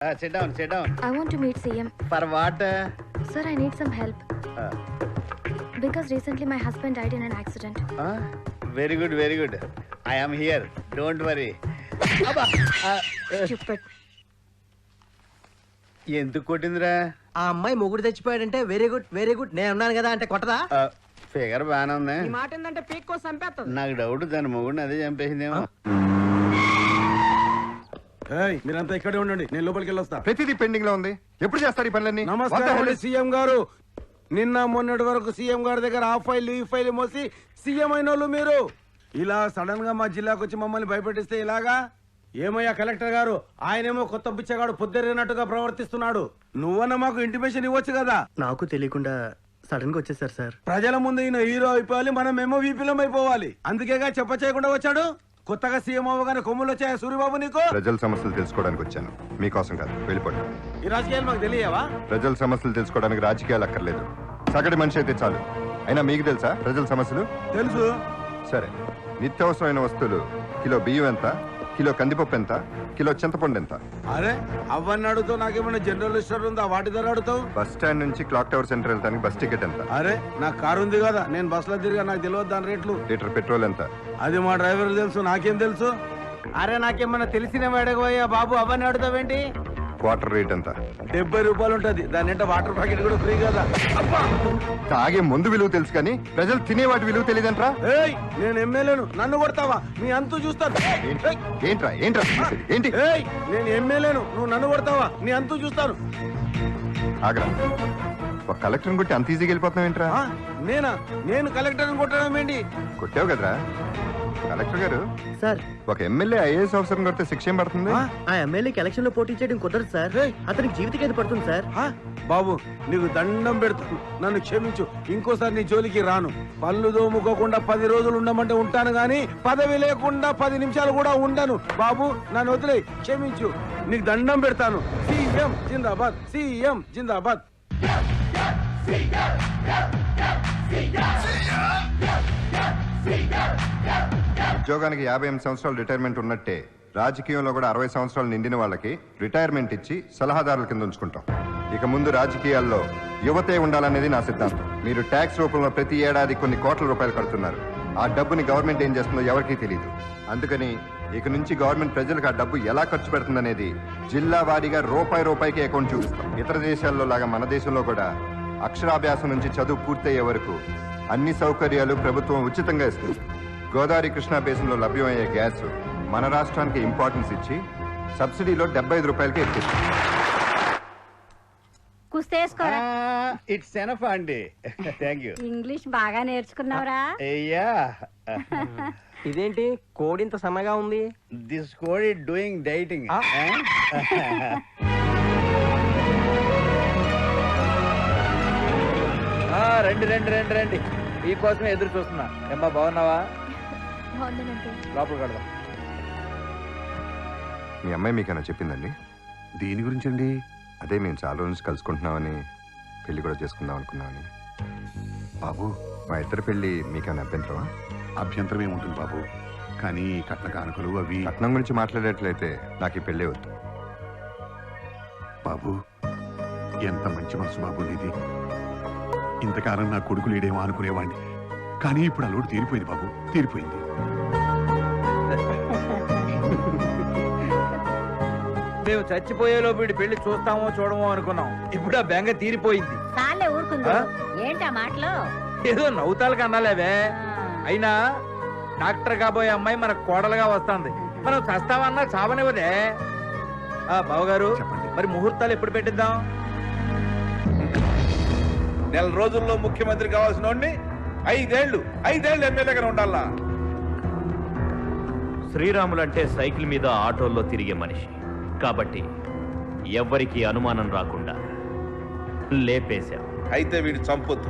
Sit down, sit down. I want to meet CM. For what? Sir, I need some help. Because recently my husband died in an accident. Very good, very good. I am here. Don't worry. Stupid. ఎందుకు కొట్టిందిరా? ఆ అమ్మాయి మొగుడు తెచ్చిపోయాడంటే very good నేను ఉన్నాను కదా అంటే కొట్టదా? Figure బాగానే ఉంది. ఈ మాట ఏంటంటే పీక్ కోసం చంపేస్తుంది. నాకు డౌట్ దాని మొగుడిని అదే చంపేసిందేమో. మీరంతా ఇక్కడే ఉండండి, నేను లోపలికి వెళ్ళొస్తా. ప్రతిదీ పెండింగ్ లో ఉంది. ఎప్పుడు చేస్తారు ఈ పనులన్నీ? నమస్కారం సీఎం గారు. నిన్న మొన్నటి వరకు సీఎం గారి దగ్గర ఆ ఫైల్ ఈ ఫైల్ మోసి సీఎం అయిన వాళ్ళు మీరు ఇలా సడన్ గా మా జిల్లాకు వచ్చి మమ్మల్ని భయపెట్టిస్తే ఇలాగా? ఏమయ్యా కలెక్టర్ గారు, ఆయనేమో కొత్త బిచ్చగాడు పొద్దురినట్టుగా ప్రవర్తిస్తున్నాడు. నువ్వన్నా మాకు ఇంటిమేషన్ ఇవ్వచ్చు కదా. నాకు తెలియకుండా సడన్ గా వచ్చేసారు సార్. ప్రజల ముందు ఈయన హీరో అయిపోవాలి, మనమేమో వీపీలం అయిపోవాలి. అందుకేగా చెప్ప చేయకుండా వచ్చాడు. కొత్తగా సీఎం అవ్వగానే కొమ్ములు వచ్చాయా సూర్యబాబు నీకు? ప్రజల సమస్యలు తెలుసుకోవడానికి వచ్చాను, మీకోసం కాదు. వెళ్ళిపోండి. ఈ రాజకీయాలు మాకు తెలియవా? ప్రజల సమస్యలు తెలుసుకోవడానికి రాజకీయాలు అక్కర్లేదు, సగటు మనిషి అయితే చాలు. అయినా మీకు తెలుసా ప్రజల సమస్యలు? తెలుసు. సరే, నిత్యావసరమైన వస్తువులు కిలో బియ్యం ఎంత, కిలో కందిపప్పు ఎంత, కిలో చింతపండు ఎంత? అరే అవన్నీ అడుగుతావు, నాకేమన్నా జనరల్ స్టోర్ ఉందా వాటి ధర అడుగుతావు? బస్ స్టాండ్ నుంచి క్లాక్ టవర్ సెంటర్ వెళ్ళడానికి బస్ టికెట్ ఎంత? అరే నాకు కారు ఉంది కదా, నేను బస్ లో తిరిగా, నాకు తెలియదు దాని రేట్లు. లీటర్ పెట్రోల్ ఎంత? అది మా డ్రైవర్ తెలుసు, నాకేం తెలుసు? అరే నాకేమన్నా తెలిసిన వాడకపోయా బాబు, అవన్నీ అడుగుతావేంటి? వాటర్ రేట్ ఎంత? 70 రూపాయలు ఉంటది. దాని అంటే వాటర్ ప్యాకెట్ కూడా ఫ్రీ కదా. తాగే ముందు విలువ తెలుసు కానీ ప్రజలు తినే వాటి విలువ తెలియదంట్రా. ఏయ్ నేను ఎమ్మెల్యేను, నన్ను కొడతావా? నీ అంతు చూస్తాను. ఏంట్రా ఏంటి? ఏయ్ నేను ఎమ్మెల్యేను, నువ్వు నన్ను కొడతావా? నీ అంతు చూస్తాను. ఆగ్రా, ఒక కలెక్టర్ కొట్టి అంత ఈజీగా వెళ్ళిపోతున్నావు ఏంట్రా? నేను కలెక్టర్ కొట్టడం ఏంటి? కొట్టావు కదరా. కలెక్టర్ గారు సార్, ఒక ఎమ్మెల్యే ఐఏఎస్ ఆఫీసర్ కొడితే శిక్ష ఏం పడుతుంది? ఆ ఎమ్మెల్యేకి ఎలక్షన్ లో పోటీ చేయడం కుదరదు సార్. అతనికి జీవితకేది పడుతుంది సార్. బాబు నీకు దండం పెడతాను, నన్ను క్షమించు. ఇంకోసారి నీ జోలికి రాను. పళ్ళు దోముకోకుండా 10 రోజులు ఉండమంటే ఉంటాను గాని పదవి లేకుండా 10 నిమిషాలు కూడా ఉండను. బాబు నన్ను వదిలే, క్షమించు. నీకు దండం పెడతాను. సీఎం జిందాబాద్, సీఎం జిందాబాద్. ఉద్యోగానికి 58 సంవత్సరాలు రిటైర్మెంట్ ఉన్నట్టే రాజకీయంలో కూడా 60 సంవత్సరాలు నిండిన వాళ్ళకి రిటైర్మెంట్ ఇచ్చి సలహాదారుల కింద ఉంచుకుంటాం. ఇక ముందు రాజకీయాల్లో యువతే ఉండాలనేది నా సిద్ధాంతం. మీరు ట్యాక్స్ రూపంలో ప్రతి ఏడాది కొన్ని కోట్ల రూపాయలు కడుతున్నారు. ఆ డబ్బుని గవర్నమెంట్ ఏం చేస్తుందో ఎవరికీ తెలియదు. అందుకని ఇక నుంచి గవర్నమెంట్ ప్రజలకు ఆ డబ్బు ఎలా ఖర్చు పెడుతుందనేది జిల్లా వారీగా రూపాయికి అకౌంట్ చూపిస్తాం. ఇతర దేశాల్లో లాగా మన దేశంలో కూడా అక్షరాభ్యాసం నుంచి చదువు పూర్తయ్యే వరకు అన్ని సౌకర్యాలు ప్రభుత్వం ఉచితంగా ఇస్తుంది. గోదావరి కృష్ణా బేసిన్లో లభ్యమయ్యే గ్యాస్ మన రాష్ట్రానికి ఇంపార్టెన్స్ ఇచ్చి సబ్సిడీలో 75 రూపాయలకి ఎక్కిస్తుంది. ఇట్స్ ఎనఫ్ అండి. Thank you. ఇంగ్లీష్ బాగా నేర్చుకున్నావురా? అయ్యా ఇదేంటి కోడి ఇంత సన్నగా ఉంది? This code is doing dieting. రండి మీకోసమే ఎదురు చూస్తున్నా. ఏమ్మా బాగున్నావా? లోపల కడదాం. మీ అమ్మాయి మీకైనా చెప్పిందండి? దీని గురించి అండి? అదే మేము చాలా రోజు నుంచి కలుసుకుంటున్నామని, పెళ్లి కూడా చేసుకుందాం అనుకున్నామని. బాబు మా ఇద్దరు పెళ్లి మీకైనా అభ్యంతరమా? అభ్యంతరం ఏముంటుంది బాబు, కానీ కట్న కానుకలు అవి. కట్నం గురించి మాట్లాడేట్లయితే నాకు ఈ పెళ్ళే వద్దు. బాబు ఎంత మంచి మనసు బాబు నీది. ఇంతకాలం నా కొడుకు లేడేమో అనుకునేవాడిని, కానీ ఇప్పుడు అల్లుడు తీరిపోయింది బాబు, తీరిపోయింది. మేము చచ్చిపోయేలోపు వీడి పెళ్లి చూస్తామో చూడమో అనుకున్నాం. ఇప్పుడు ఆ బెంగ తీరిపోయింది. చాలే ఊరుకుంది. ఏంటా మాటలు? ఏదో నవ్వుతాలకు అన్నాలేవే. అయినా డాక్టర్ కాబోయే అమ్మాయి మన కోడలుగా వస్తుంది. మనం చస్తామన్నా చావనివ్వదే. బావగారు మరి ముహూర్తాలు ఎప్పుడు పెట్టిద్దాం? నెల రోజుల్లో ముఖ్యమంత్రి కావాల్సిన వాడిని 5 ఏళ్ళు ఎమ్మెల్యేగా ఉండాలా? శ్రీరాములు అంటే సైకిల్ మీద ఆటోల్లో తిరిగే మనిషి కాబట్టి ఎవ్వరికి అనుమానం రాకుండా లేపేశాం. అయితే వీడు చంపొద్దు,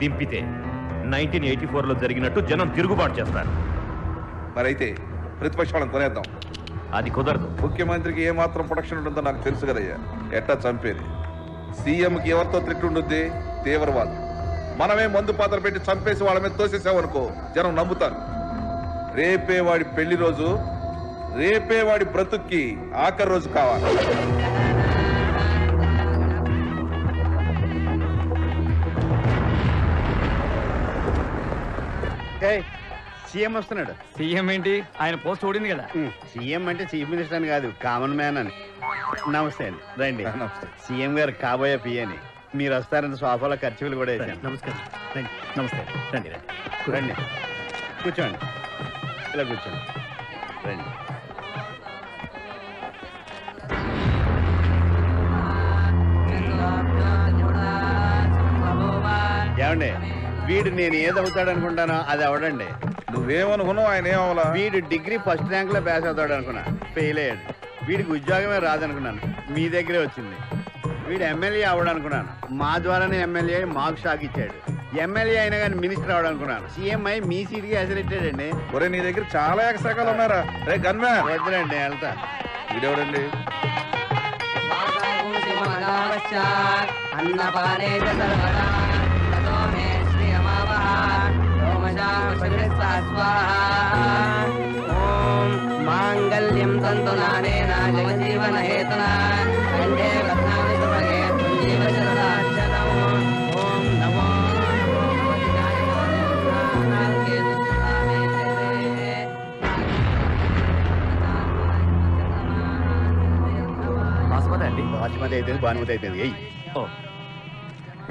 దింపితే 1984లో జరిగినట్టు జనం తిరుగుబాటు చేస్తారు. మరైతే ప్రతిపక్షాలను కొనేద్దాం. అది కుదరదు. ముఖ్యమంత్రికి ఏమాత్రం ప్రొటెక్షన్ ఉంటుందో నాకు తెలుసు కదయ్యా. ఎట్టా చంపేది? సీఎంకి ఎవరితో త్రెట్ ఉండుద్ది? తీవ్రవాదం. మనమే మందు పాత్ర పెట్టి చంపేసి వాళ్ళ మీద తోసేసామనుకో జనం నమ్ముతారు. రేపే వాడి పెళ్లి రోజు రేపే వాడి బ్రతుక్కి ఆఖరి రోజు కావాలి. సీఎం వస్తున్నాడు. సీఎం ఏంటి, ఆయన పోస్ట్ ఓడింది కదా. సీఎం అంటే చీఫ్ మినిస్టర్ అని కాదు, కామన్ మ్యాన్ అని. నమస్తే అండి, రండి. నమస్తే. సీఎం గారు కాబోయే పియని. మీరు వస్తారని సోఫాలో ఖర్చులు కూడా వేసాను. నమస్కారం రండి. నమస్తే, రండి రండి. రండి, కూర్చోండి. ఇలా కూర్చోండి, రండి. ఏమండి, వీడు నేను ఏదవుతాడు అనుకుంటానో అది అవడండి. నువ్వేమనుకున్నావు, ఆయన ఏమవలా? వీడు డిగ్రీ ఫస్ట్ ర్యాంక్ లో పాస్ అవుతాడు అనుకున్నా, ఫెయిల్ అయ్యాడు. వీడికి ఉద్యోగమే రాదనుకున్నాను, మీ దగ్గరే వచ్చింది. వీడు ఎమ్మెల్యే అవడనుకున్నాను, మా ద్వారానే ఎమ్మెల్యే అయి మాకు షాక్ ఇచ్చాడు. ఎమ్మెల్యే అయినా కానీ మినిస్టర్ అవడనుకున్నాను, సీఎం అయి మీ సీట్కి హెసరెట్టాడండి. ఒరే, నీ దగ్గర చాలా ఎక్స్ట్రాకాలు ఉన్నారా? రే గన్మ్యాన్, వద్దులండి, వెళ్తా. వీడెవడండి? మాంగళ్యం తంతు నానేన జగజీవన హేతునా కంఠే బధ్నామి సుభగే సంజీవ శరదాక్షరం. ఓం నమో బాస్మతి అండి. బాస్మతి అయితే భానుమతి అయితే ఎయ్. ఓ,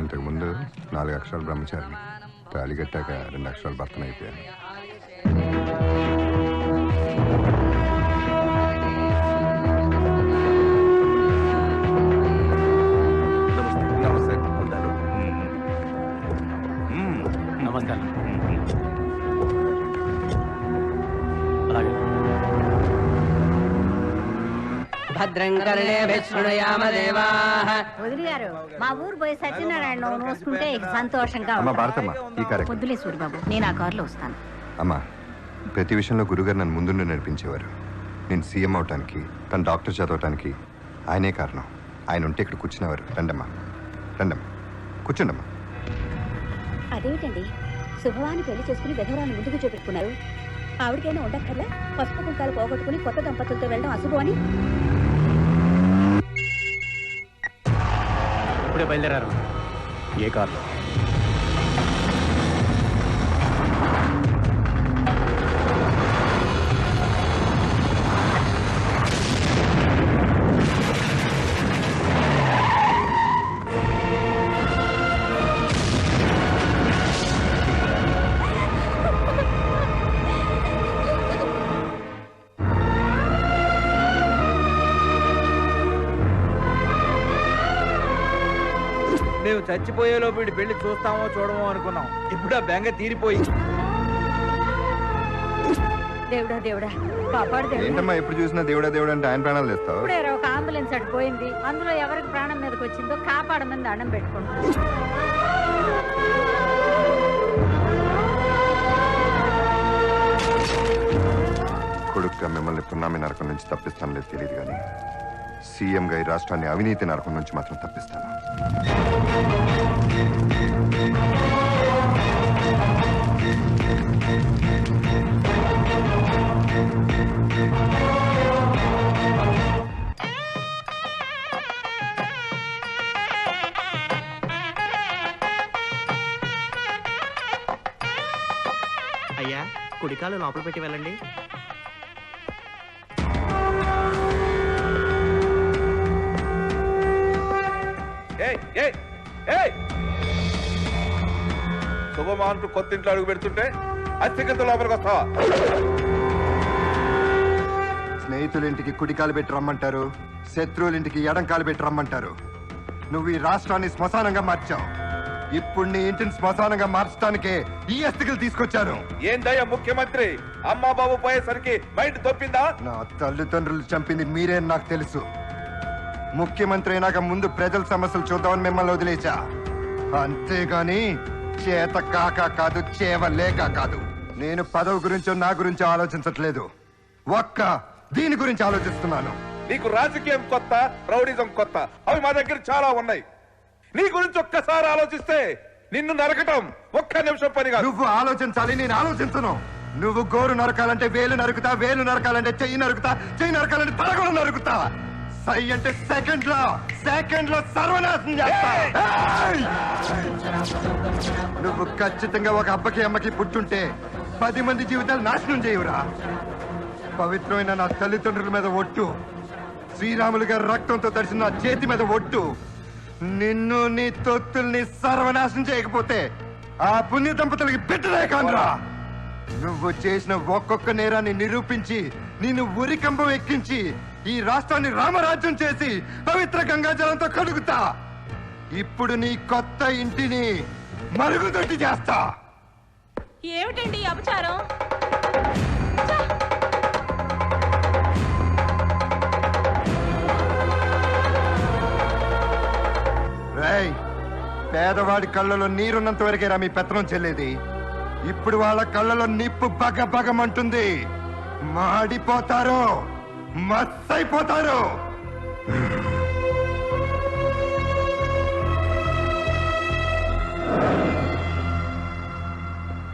ఇంతకు ముందు 4 అక్షరాలు బ్రహ్మచారి, తాళి కట్టాక 2 అక్షరాలు భర్తన అయిపోయాను. నమస్తే. నమస్కారం. అలాగే. భద్రం కర్ణే విష్ణుయామ దేవాః. వదిలి గారు, మా ఊరు పోయి సత్యనారాయణ నోసుకుంటే సంతోషంగా అమ్మ ఉంటుంది. భారతమ్మ, ఈ కార్యక్రమం. వద్దులే సూరిబాబు, నేను ఆ కారులో వస్తాను. అమ్మా, ప్రతి విషయంలో గురుగారు నన్ను ముందుండి నడిపించేవారు. నేను సీఎం అవటానికి, తన డాక్టర్ చదవటానికి ఆయనే కారణం. ఆయన ఉంటే ఇక్కడ కూర్చునేవారు. రండమ్మా, రండమ్మా, కూర్చోండమ్మా. అదేమిటండి, శుభవాన్ని పెళ్లి చేసుకుని విధవరాన్ని ముందుకు చూపెట్టుకున్నారు. ఆవిడకైనా ఉండక్కర్లా? పసుపు కుంకాలు పోగొట్టుకుని కొత్త దంపతులతో వెళ్ళడం అశుభం అని. ఇప్పుడే బయలుదేరారు. ఏ కార్లో? మేము చచ్చిపోయేలోపు వీడి పెళ్లి చూస్తామో చూడమో అనుకున్నాం. ఇప్పుడు ఆ బెంగ తీరిపోయి. దేవుడా దేవుడా, కాపాడు దేవుడా. ఏంటమ్మా ఎప్పుడు చూసినా దేవుడా దేవుడా అంటే ఆయన ప్రాణాలు తెస్తావు? ఇప్పుడే ఒక అంబులెన్స్ అటు పోయింది, అందులో ఎవరికి ప్రాణం మీదకి వచ్చిందో కాపాడమని దండం పెట్టుకుంటాం. కొడుకుగా మిమ్మల్ని పున్నామి నరకం నుంచి తప్పిస్తాను లేదు తెలియదు, కానీ సీఎంగా ఈ రాష్ట్రాన్ని అవినీతి నరకం నుంచి మాత్రం తప్పిస్తాను. అయ్యా, కుడికాలు లోపల పెట్టి వెళ్ళండి. శుభమా అంటూ కొత్త ఇంట్లో అడుగు పెడుతుంటే అత్యకంత లోపలికి వస్తావా? స్నేహితులింటికి కుడికాలు పెట్టి రమ్మంటారు, శత్రువులింటికి ఎడంకాలు పెట్టి రమ్మంటారు. నువ్వు ఈ రాష్ట్రాన్ని శ్మశానంగా మార్చావు. ఇప్పుడు నీ ఇంటిని శ్మశానంగా మార్చడానికే ఈ అస్థికలు తీసుకొచ్చాను. ఏందయ్యా ముఖ్యమంత్రి, అమ్మా బాబు పోయేసరికి మైండ్ తప్పిందా? నా తల్లిదండ్రులు చంపింది మీరే నాకు తెలుసు. ముఖ్యమంత్రి అయినాక ముందు ప్రజల సమస్యలు చూద్దామని మిమ్మల్ని వదిలేశా. అంతేగాని చేత కాక కాదు, చేవలేక కాదు. నేను పదవి గురించో నా గురించో ఆలోచించట్లేదు, ఒక్క దీని గురించి ఆలోచిస్తున్నాను. నీకు రాజకీయం కొత్త, రౌడిజం కొత్త, అవి మా దగ్గర చాలా ఉన్నాయి. నీ గురించి ఒక్కసారి ఆలోచిస్తే నిన్ను నరకటం ఒక్క నిమిషం పని కాదు. నువ్వు ఆలోచించాలి, నేను ఆలోచించను. నువ్వు గోరు నరకాలంటే వేలు నరుకుతా, వేలు నరకాలంటే చెయ్యి నరుకుతా, చెయ్యి నరకాలంటే తల కూడా నరుకుతా. సై అంటే సెకండ్ లో సర్వనాశనం చేస్తా. ఏయ్! నువ్వు ఖచ్చితంగా ఒక అబ్బకి అమ్మకి పుట్టుంటే 10 మంది జీవితాలు నాశనం చేయురా. పవిత్రమైన నా తల్లిదండ్రుల మీద ఒట్టు, శ్రీరాములు గారి రక్తంతో తడిసిన నా చేతి మీద ఒట్టు, నిన్ను నీ తొత్తుల్ని సర్వనాశనం చేయకపోతే ఆ పుణ్య దంపతులకి బిడ్డలే కానురా. నువ్వు చేసిన ఒక్కొక్క నేరాన్ని నిరూపించి నిన్ను ఉరికంబం ఎక్కించి ఈ రాష్ట్రాన్ని రామరాజ్యం చేసి పవిత్ర గంగాజలంతో కడుగుతా. ఇప్పుడు నీ కొత్త ఇంటిని మరుగుదొడ్డి చేస్తా. ఏమిటండి అపచారం? రేయ్, పేదవాడి కళ్ళలో నీరున్నంత వరకేరా మీ పెత్తనం చెల్లేది. ఇప్పుడు వాళ్ళ కళ్ళలో నిప్పు బగ బగమంటుంది. మాడిపోతారు, మత్తైపోతారు.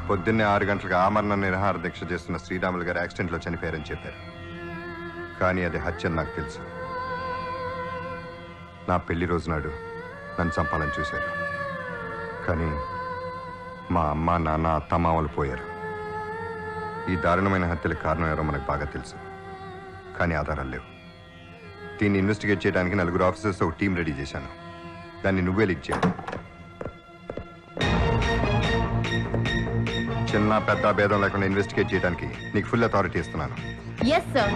పొద్దున్నే 6 గంటలకు ఆమరణ నిరాహార దీక్ష చేస్తున్న శ్రీరాములు గారు యాక్సిడెంట్ లో చనిపోయారని చెప్పారు. కానీ అది హత్య అని నాకు తెలుసు. నా పెళ్లి రోజు నాడు నన్ను చంపాలని చూశారు. కానీ మా అమ్మ, నాన్న, అత్తమామలు పోయారు. ఈ దారుణమైన హత్యలకు కారణం ఎవరో మనకు బాగా తెలుసు, కానీ ఆధారాలు లేవు. దీన్ని ఇన్వెస్టిగేట్ చేయడానికి 4 ఆఫీసర్స్ ఒక టీం రెడీ చేశాను. దాన్ని నువ్వే లీడ్ చేయాలి. చిన్న పెద్ద భేదం లేకుండా ఇన్వెస్టిగేట్ చేయడానికి నీకు ఫుల్ అథారిటీ ఇస్తున్నాను. Yes sir.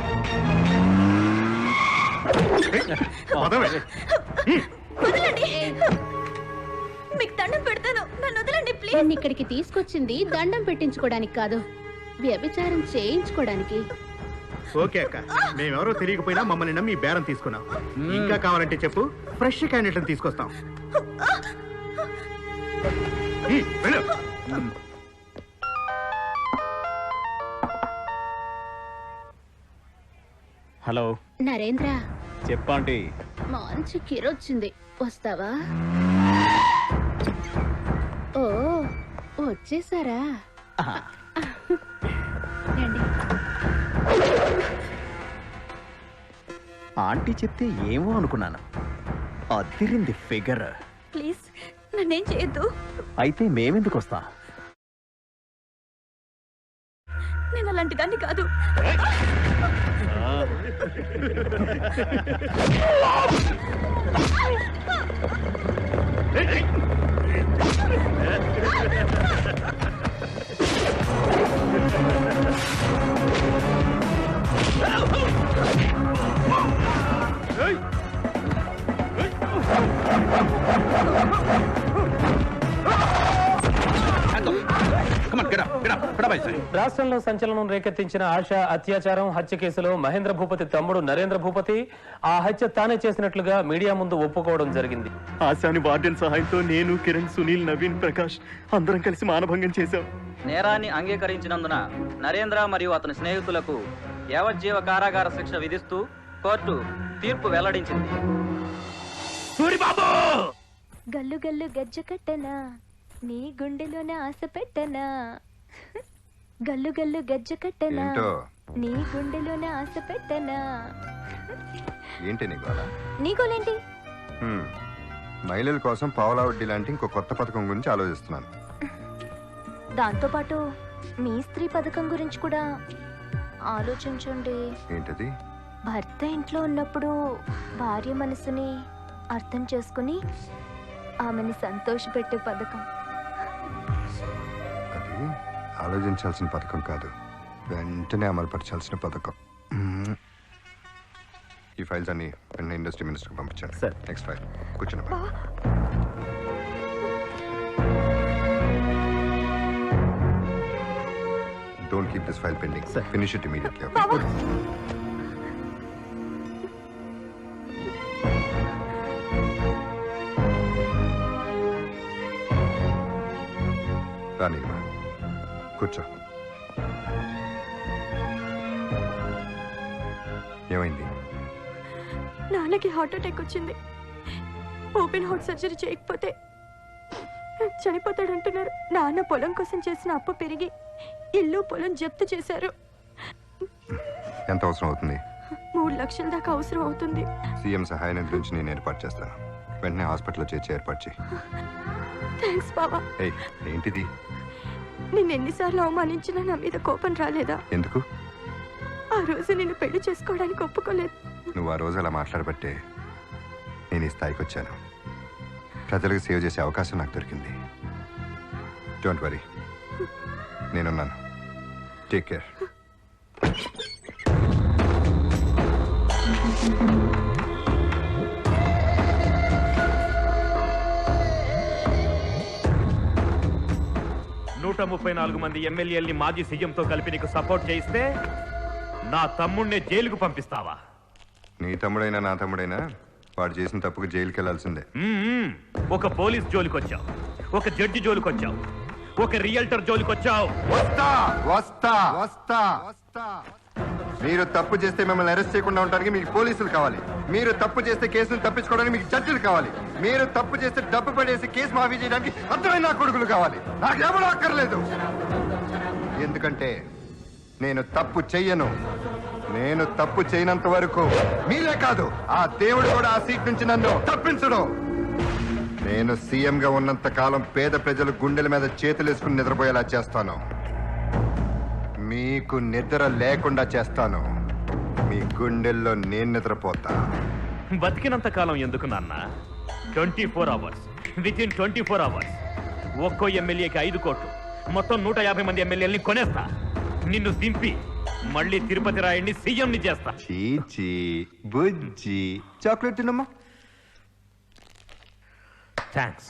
మీకు దండం పెడతాను, నన్ను వదలండి ప్లీజ్. నన్ను ఇక్కడికి తీసుకొచ్చింది దండం పెట్టించుకోవడానికి కాదు, వ్యభిచారం చేయించుకోవడానికి. ఓకే అక్క, మేమెవరో తెలియకపోయినా మమ్మల్ని నమ్మి ఈ బేరం తీసుకున్నాం. ఇంకా కావాలంటే చెప్పు, ఫ్రెష్ క్యాండిడేట్ తీసుకొస్తాం. వెళ్ళు. హలో నరేంద్ర, చెప్పండి. మంచి కిరొచ్చింది, వస్తావా? ఓ వచ్చేసారా? రండి. ఆంటీ చెప్తే ఏమో అనుకున్నాను, అదిరింది ఫిగర్. ప్లీజ్ నన్నేం చేయొద్దు. అయితే మేమెందుకు వస్తా? నేను అలాంటి దాన్ని కాదు. రాష్ట్రంలో సంచలనం రేకెత్తించిన ఆశ అత్యాచారం హత్య కేసులో మహేంద్ర భూపతి తమ్ముడు నరేంద్ర భూపతి ఆ హత్య తానే చేసినట్లుగా మీడియా ముందు ఒప్పుకోవడం జరిగింది. ఆశాని వార్డెన్ సహాయంతో నేను, కిరణ్, సునీల్, నవీన్, ప్రకాష్ అందరం కలిసి మానభంగం చేశాం. నేరాన్ని అంగీకరించినందున నరేంద్ర మరియు అతని స్నేహితులకు యావజ్జీవ కారాగార శిక్ష విధిస్తూ కోర్టు తీర్పు వెల్లడించింది. గల్లు గల్లు గజ్జ కట్టనా, నీ గుండెలోన ఆశ పెట్టనా. గల్లు గల్లు గజ్జ కట్టనా, నీ గుండెలోన ఆశ పెట్టనా. ఏంటి నీ గోల? నీ గోలేంటి? మహిళల కోసం పావలా వడ్డీ లాంటి ఇంకో కొత్త పథకం గురించి ఆలోచిస్తున్నాను. దాంతో పాటు మీ స్త్రీ పథకం గురించి కూడా ఆలోచించండి. ఏంటది? భర్త ఇంట్లో ఉన్నప్పుడు భార్య మనసుని అర్థం చేసుకుని ఆమెని సంతోషపెట్టే పథకం. అది ఆలోచించాల్సిన పథకం కాదు, వెంటనే అమలుపరచాల్సిన పథకం. ఈ ఫైల్స్ అన్ని వెంటనే ఇండస్ట్రీ మినిస్టర్కి పంపించారు. నెక్స్ట్ ఫైల్ కూర్చున్నప్పుడు don't keep this file pending. Finish it immediately. రాని కూర్చో. ఏమైంది? నాన్నకి హార్ట్ అటాక్ వచ్చింది. ఓపెన్ హార్ట్ సర్జరీ చేయకపోతే చనిపోతాడంటున్నారు. నాన్న పొలం కోసం చేసిన అప్పు పెరిగి ఇల్లు పొలం జప్తు చేశారు. ఎంత అవసరం అవుతుంది? 3 లక్షల దాకా అవసరం అవుతుంది. సీఎం సహాయ నిధి నుంచి నేను ఏర్పాటు చేస్తాను. వెంటనే హాస్పిటల్లో చేర్చి ఏర్పాటు చేయి. థ్యాంక్స్ బావా. ఏయ్, ఏంటిది? నిన్ను ఎన్నిసార్లు అవమానించినా నా మీద కోపం రాలేదా? ఎందుకు? ఆ రోజు నిన్ను పెళ్లి చేసుకోవడానికి ఒప్పుకోలేదు. నువ్వు ఆ రోజు అలా మాట్లాడబట్టే నేను ఈ స్థాయికి వచ్చాను. ప్రజలకు సేవ్ చేసే అవకాశం నాకు దొరికింది. డోంట్ వరీ, నేనున్నాను. Take care. నూట 34 మంది ఎమ్మెల్యేల్ని మాజీ సీఎంతో కలిపి నీకు సపోర్ట్ చేయిస్తే నా తమ్ముడిని జైలుకు పంపిస్తావా? నీ తమ్ముడైనా నా తమ్ముడైనా వాడు చేసిన తప్పుకు జైలుకి వెళ్లాల్సిందే. ఒక పోలీస్ జోలికొచ్చావు, ఒక జడ్జి జోలికొచ్చావు, ఒక రియల్టర్ జోలికొచ్చావు. వస్తా వస్తా వస్తా వస్తా. మీరు తప్పు చేస్తే మిమ్మల్ని అరెస్ట్ చేయకుండా ఉండడానికి మీకు పోలీసులు కావాలి. మీరు తప్పు చేస్తే కేసును తప్పించుకోవడానికి మీకు జడ్జిలు కావాలి. మీరు తప్పు చేస్తే డబ్బు పడేసి కేసు మాఫీ చేయడానికి అర్థమైన నా కొడుకులు కావాలి. నాకు ఎవరు అక్కర్లేదు. ఎందుకంటే నేను తప్పు చెయ్యను. నేను తప్పు చేయనంత వరకు మీరే కాదు, ఆ దేవుడు కూడా ఆ సీట్ నుంచి నన్ను తప్పించడు. నేను సీఎంగా ఉన్నంత కాలం పేద ప్రజలు గుండెల మీద చేతులేసుకుని నిద్రపోయేలా చేస్తాను. మీకు నిద్ర లేకుండా చేస్తాను. మీ గుండెల్లో నేను నిద్రపోతా. బతికినంత కాలం ఎందుకు నాన్న? 24 అవర్స్, వితిన్ 24 అవర్స్ ఒక్కో ఎమ్మెల్యేకి 5 కోట్లు, మొత్తం 150 మంది ఎమ్మెల్యేలని కొనేస్తా. నిన్ను దింపి మళ్ళీ తిరుపతి రాయుడిని సీఎంని చేస్తా. చీచీ బుజ్జి చాక్లెట్ తినమ్మా. థ్యాంక్స్.